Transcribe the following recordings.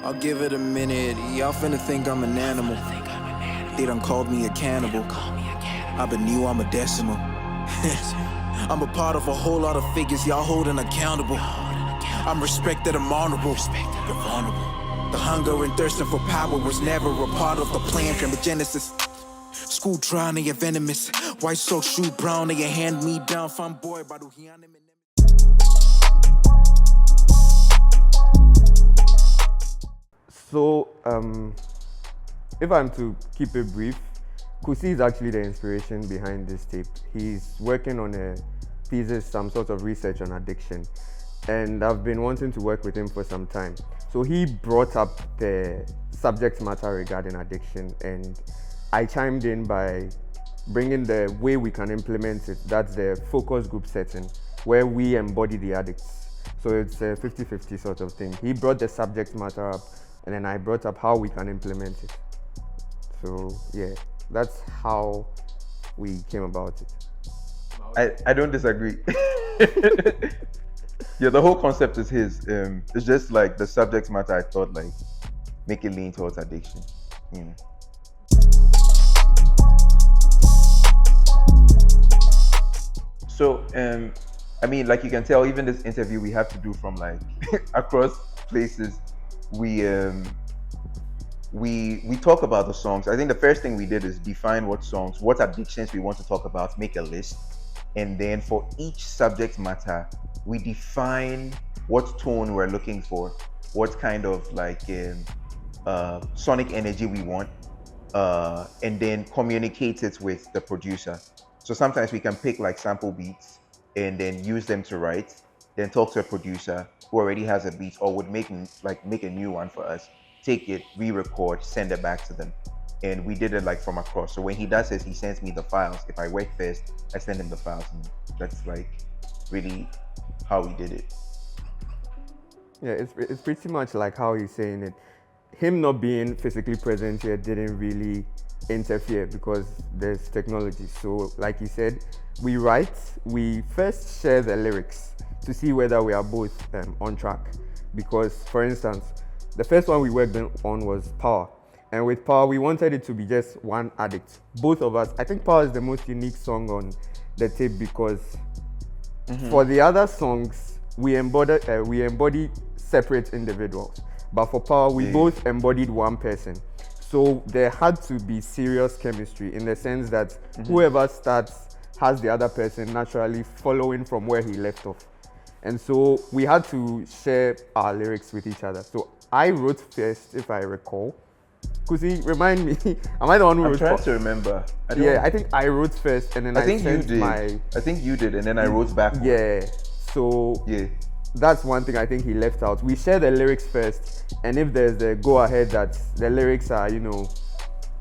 I'll give it a minute. Y'all finna think I'm an animal. They done called me a cannibal. I but knew I'm a decimal. I'm a part of a whole lot of figures y'all holding accountable. I'm respected, I'm honorable. You're vulnerable. The hunger and thirsting for power was never a part of the plan from the Genesis. School trial, they are venomous. White sock shoe brown, they hand me down. Fun boy, So, if I'm to keep it brief, Kookusi is actually the inspiration behind this tape. He's working on a thesis, some sort of research on addiction, and I've been wanting to work with him for some time. So he brought up the subject matter regarding addiction, and I chimed in by bringing the way we can implement it. That's the focus group setting, where we embody the addicts. So it's a 50-50 sort of thing. He brought the subject matter up, and then I brought up how we can implement it. So yeah, that's how we came about it. I don't disagree. Yeah, the whole concept is his. It's just like the subject matter. I thought like make it lean towards addiction. So I mean, like you can tell, even this interview we have to do from like across places. We talk about the songs. I think the first thing we did is define what addictions we want to talk about, make a list, and then for each subject matter, we define what tone we're looking for, what kind of like sonic energy we want, and then communicate it with the producer. So sometimes we can pick like sample beats and then use them to write, then talk to a producer who already has a beat or would make a new one for us, take it, re-record, send it back to them. And we did it like from across. So when he does this, he sends me the files. If I work first, I send him the files. And that's like really how we did it. Yeah, it's pretty much like how he's saying it. Him not being physically present here didn't really interfere because there's technology. So like he said, we first share the lyrics to see whether we are both on track. Because for instance, the first one we worked on was Power. And with Power, we wanted it to be just one addict. Both of us. I think Power is the most unique song on the tape because for the other songs, we embody separate individuals. But for Power, we both embodied one person. So there had to be serious chemistry in the sense that whoever starts has the other person naturally following from where he left off. And so we had to share our lyrics with each other. So I wrote first, if I recall. Kookusi, remind me, am I the one who wrote? I'm trying to remember. I think I wrote first, and then I think you did, and then I wrote back. Yeah. So that's one thing I think he left out. We share the lyrics first, and if there's a go ahead that the lyrics are,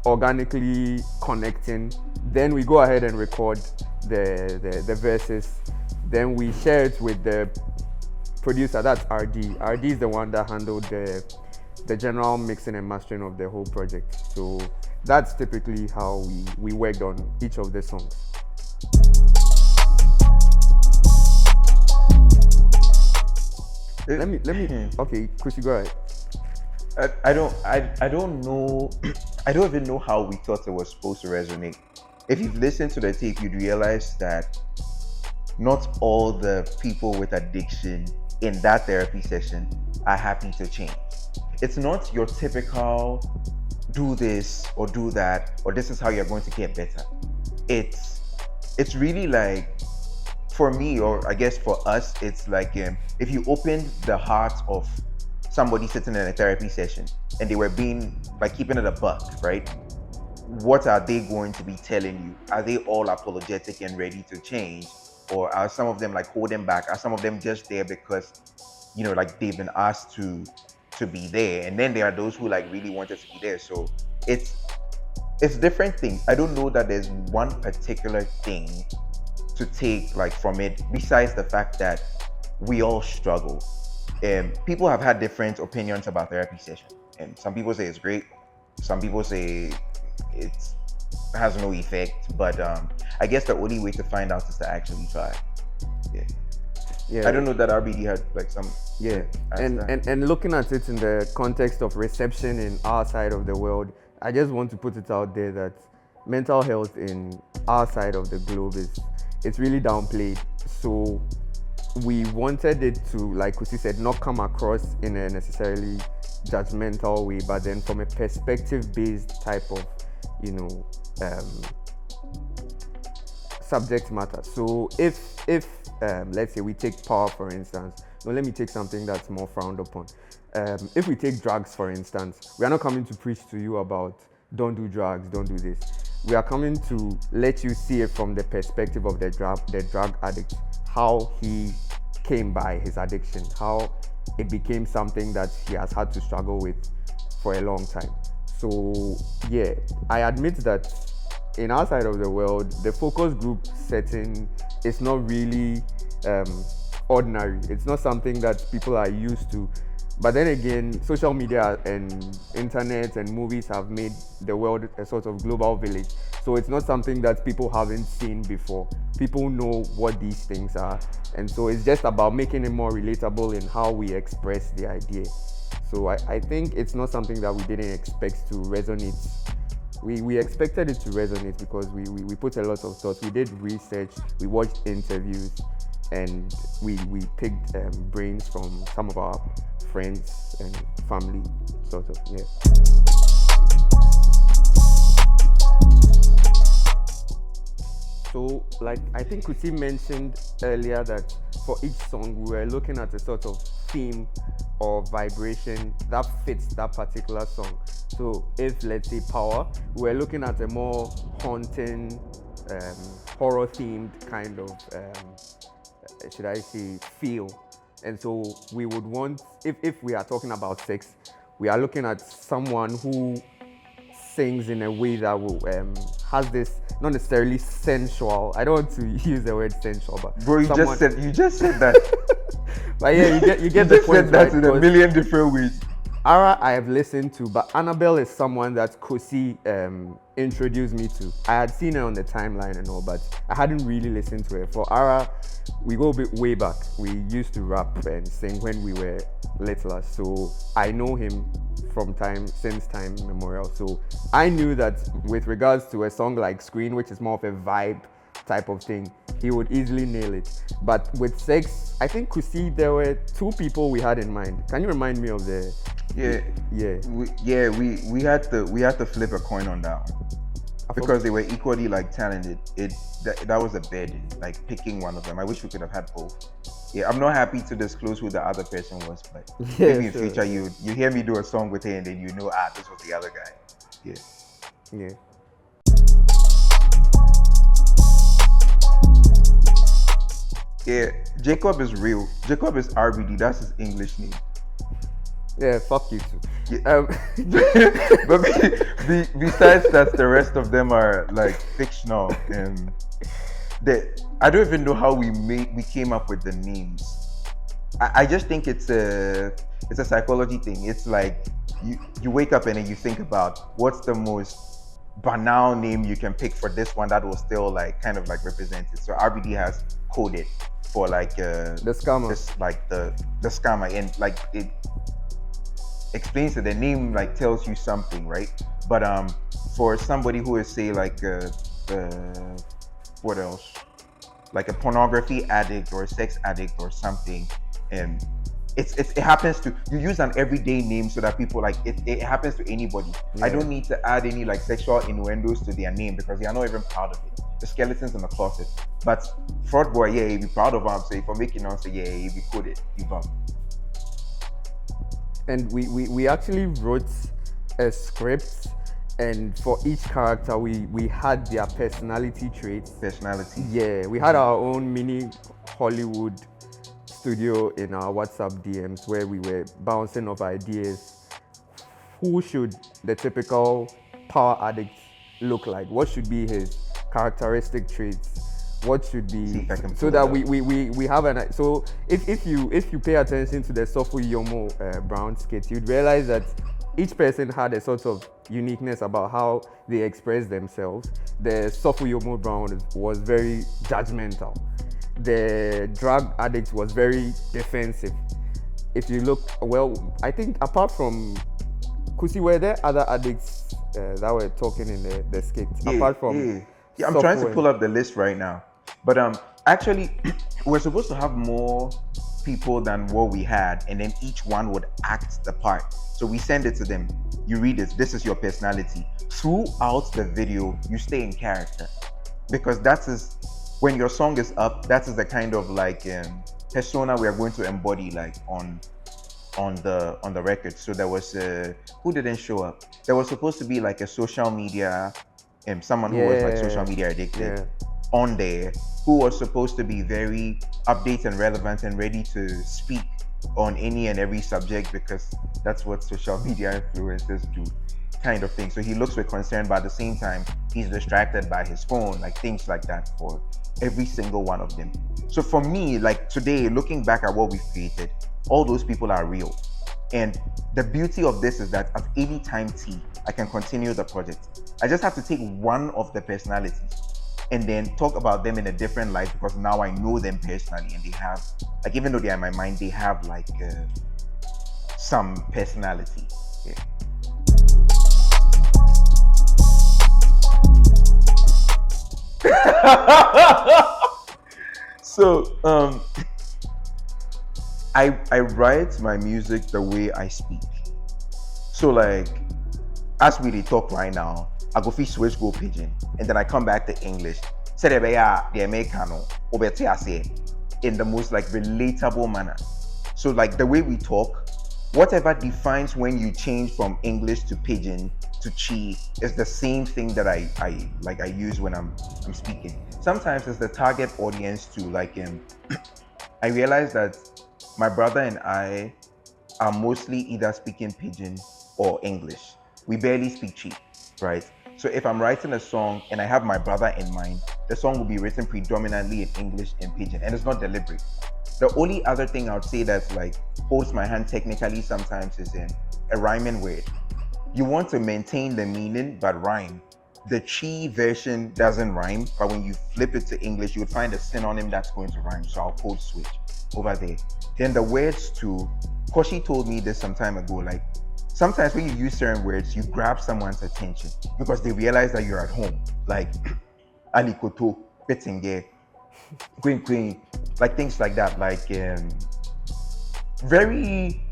organically connecting, then we go ahead and record the verses. Then we share it with the producer, that's R.D. R.D. is the one that handled the general mixing and mastering of the whole project. So that's typically how we worked on each of the songs. Let me. Okay, Kookusi, go ahead. I don't know. I don't even know how we thought it was supposed to resonate. If you've listened to the tape, you'd realize that not all the people with addiction in that therapy session are happy to change. It's not your typical do this or do that or this is how you're going to get better. It's really like, for me, or I guess for us, it's like if you open the heart of somebody sitting in a therapy session and they were being like keeping it a buck, right? What are they going to be telling you? Are they all apologetic and ready to change? Or are some of them like holding back? Are some of them just there because, like they've been asked to be there? And then there are those who like really wanted to be there. So it's different things. I don't know that there's one particular thing to take like from it besides the fact that we all struggle. People have had different opinions about therapy session. And some people say it's great. Some people say it has no effect. But I guess the only way to find out is to actually try. Yeah. I don't know that R.B.D had like some. Yeah, as that. and looking at it in the context of reception in our side of the world, I just want to put it out there that mental health in our side of the globe it's really downplayed. So we wanted it to, like Kusi said, not come across in a necessarily judgmental way, but then from a perspective-based type of, subject matter. So if let's say we take power for instance, no, let me take something that's more frowned upon. If we take drugs for instance, we are not coming to preach to you about don't do drugs, don't do this. We are coming to let you see it from the perspective of the drug addict, how he came by his addiction, how it became something that he has had to struggle with for a long time. So yeah, I admit that in our side of the world, the focus group setting is not really ordinary. It's not something that people are used to. But then again, social media and internet and movies have made the world a sort of global village. So it's not something that people haven't seen before. People know what these things are. And so it's just about making it more relatable in how we express the idea. So I think it's not something that we didn't expect to resonate. We expected it to resonate because we put a lot of thought. We did research, we watched interviews, and we picked brains from some of our friends and family, sort of, yeah. So, like I think Kusi mentioned earlier that for each song we were looking at a sort of theme or vibration that fits that particular song. So if let's say Power, we're looking at a more haunting, horror themed kind of, should I say, feel. And so we would want, if we are talking about sex, we are looking at someone who sings in a way that will has this not necessarily sensual. I don't want to use the word sensual, but Bro, you just said that. But yeah, you get You the point, said that right? in a million different ways. Ara I have listened to, but Annabelle is someone that Kusi introduced me to. I had seen her on the timeline and all, but I hadn't really listened to her. For Ara, we go a bit way back. We used to rap and sing when we were littler, so I know him since time memorial. So I knew that with regards to a song like Screen, which is more of a vibe type of thing, he would easily nail it. But with sex, I think Kusi, there were two people we had in mind. Can you remind me of the? We had to flip a coin on that one because they were equally like talented. That was a bed, like picking one of them. I wish we could have had both. Yeah, I'm not happy to disclose who the other person was, but maybe in future you hear me do a song with her and then this was the other guy. Yeah. Yeah, Jacob is real. Jacob is R.B.D. That's his English name. Yeah, fuck you too. Yeah. But besides that, the rest of them are like fictional, and I don't even know how we came up with the names. I just think it's a psychology thing. It's like you wake up and then you think about what's the most banal name you can pick for this one that will still like kind of like represent it. So R.B.D has coded for like the scammer, the scammer, and like it explains that the name like tells you something, right? But for somebody who is say like what else, like a pornography addict or a sex addict or something, and it happens to, you use an everyday name so that people like it happens to anybody. I don't need to add any like sexual innuendos to their name because they are not even proud of it. The skeletons in the closet. But fraud boy, yeah, he'd be proud of him. So for making us say, yeah, he'd be coded, you bum. And we actually wrote a script, and for each character we had their personality traits. Yeah, we had our own mini Hollywood studio in our WhatsApp DMs where we were bouncing off ideas. Who should the typical power addict look like? What should be his characteristic traits? What should be, so that we have an, so if you pay attention to the Sofu Yomo Brown skit, you'd realize that each person had a sort of uniqueness about how they express themselves. The Sofu Yomo Brown was very judgmental. the drug addict was very defensive. If you look, well, I think apart from Kusi, were there other addicts that were talking in the skit? Apart from yeah, I'm trying to Software. pull up the list right now. But actually, we're supposed to have more people than what we had, and then each one would act the part. So we send it to them. You read it. This is your personality. Throughout the video, you stay in character, because that is when your song is up. That is the kind of like persona we are going to embody, like on the record. So there was who didn't show up. There was supposed to be like a social media someone who was like social media addicted on there, who was supposed to be very updated and relevant and ready to speak on any and every subject, because that's what social media influencers do, kind of thing. So he looks with concern, but at the same time he's distracted by his phone, like things like that for every single one of them. So for me, like today, looking back at what we've created, all those people are real. And the beauty of this is that at any time I can continue the project. I just have to take one of the personalities and then talk about them in a different light, because now I know them personally, and they have, like, even though they are in my mind, they have like some personality. Yeah. So I write my music the way I speak. So like, as we talk right now, I go switch go pidgin, and then I come back to English. Say the Americano in the most like relatable manner. So like the way we talk, whatever defines when you change from English to pidgin to Chi is the same thing that I use when I'm speaking. Sometimes it's the target audience too. Like I realize that my brother and I are mostly either speaking pidgin or English. We barely speak Chi, right? So if I'm writing a song and I have my brother in mind, the song will be written predominantly in English and pidgin, and it's not deliberate. The only other thing I would say that's like holds my hand technically sometimes is in a rhyming word. You want to maintain the meaning but rhyme. The Chi version doesn't rhyme, but when you flip it to English, you would find a synonym that's going to rhyme. So I'll code switch over there. Then the words too. Koshi told me this some time ago, like sometimes when you use certain words, you grab someone's attention because they realize that you're at home. Like alikoto, betinge, queen, like things like that. Like very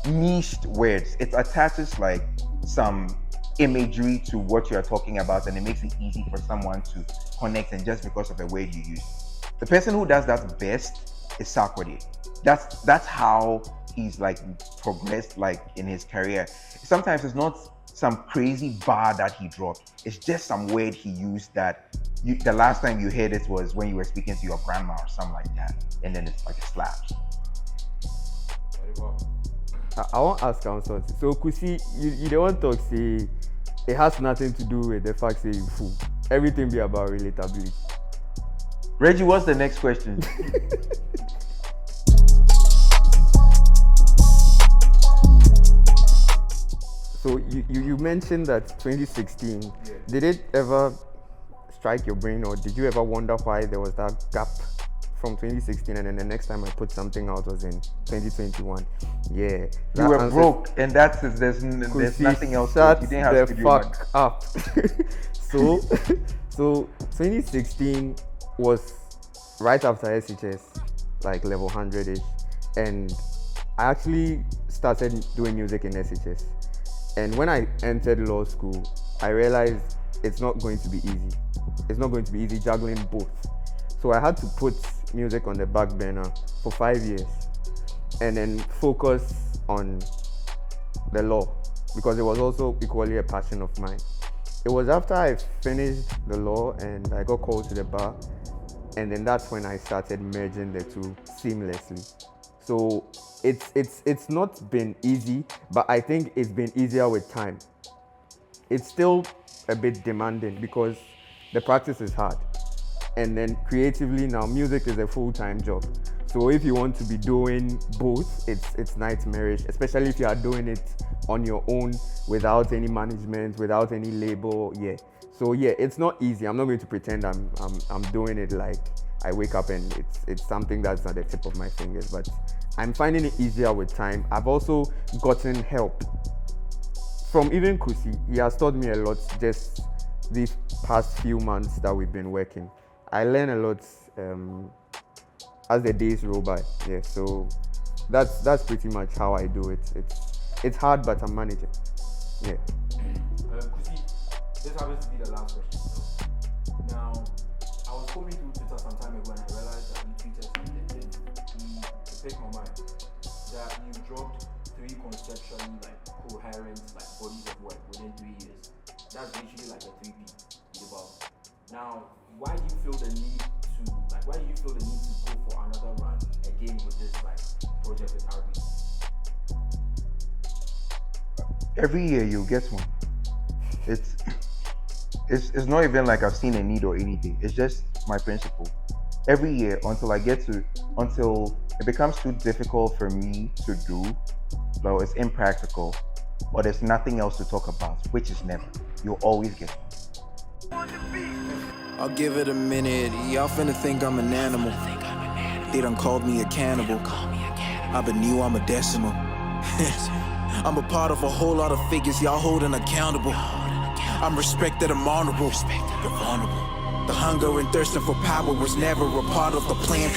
niched words. It attaches like some imagery to what you're talking about, and it makes it easy for someone to connect, and just because of the word you use. The person who does that best is Sarkodie. That's how he's like progressed like in his career. Sometimes it's not some crazy bar that he dropped. It's just some word he used that the last time you heard it was when you were speaking to your grandma or something like that, and then it's like a slap. I want to ask something. So Kusi, you don't want to say it has nothing to do with the fact that you fool. Everything be about relatability. Reggie, what's the next question? So you mentioned that 2016, did it ever strike your brain, or did you ever wonder why there was that gap from 2016 and then the next time I put something out was in 2021? Yeah. You were broke, and there's nothing else. Shut You didn't have the to do fuck up. So 2016 was right after SHS, like level 100-ish, and I actually started doing music in SHS. And when I entered law school, I realized it's not going to be easy. It's not going to be easy juggling both. So I had to put music on the back burner for 5 years and then focus on the law, because it was also equally a passion of mine. It was after I finished the law and I got called to the bar, and then that's when I started merging the two seamlessly. So it's not been easy, but I think it's been easier with time. It's still a bit demanding because the practice is hard. And then creatively now, music is a full-time job. So if you want to be doing both, it's nightmarish, especially if you are doing it on your own without any management, without any label. Yeah. So yeah, it's not easy. I'm not going to pretend I'm doing it like I wake up and it's something that's at the tip of my fingers. But I'm finding it easier with time. I've also gotten help from even Kusi. He has taught me a lot just these past few months that we've been working. I learn a lot as the days roll by. Yeah, so that's pretty much how I do it. It's hard, but I'm managing. Yeah. Kusi, this happens to be the last question. Now, I was scrolling through Twitter some time ago and I realized that you tweeted something to pick my mind. That you dropped 3 conceptually coherent bodies of work within 3 years. That's literally like a 3P. Now, why do you feel the need to go for another run again with this project with R.B.D? Every year you get one. It's not even like I've seen a need or anything. It's just my principle. Every year until it becomes too difficult for me to do, though it's impractical, or there's nothing else to talk about, which is never. You'll always get one. I'll give it a minute. Y'all finna think I'm an animal. They done called me a cannibal. I but knew I'm a decimal. I'm a part of a whole lot of figures y'all holding accountable. I'm respected, I'm honorable. The hunger and thirsting for power was never a part of the plan.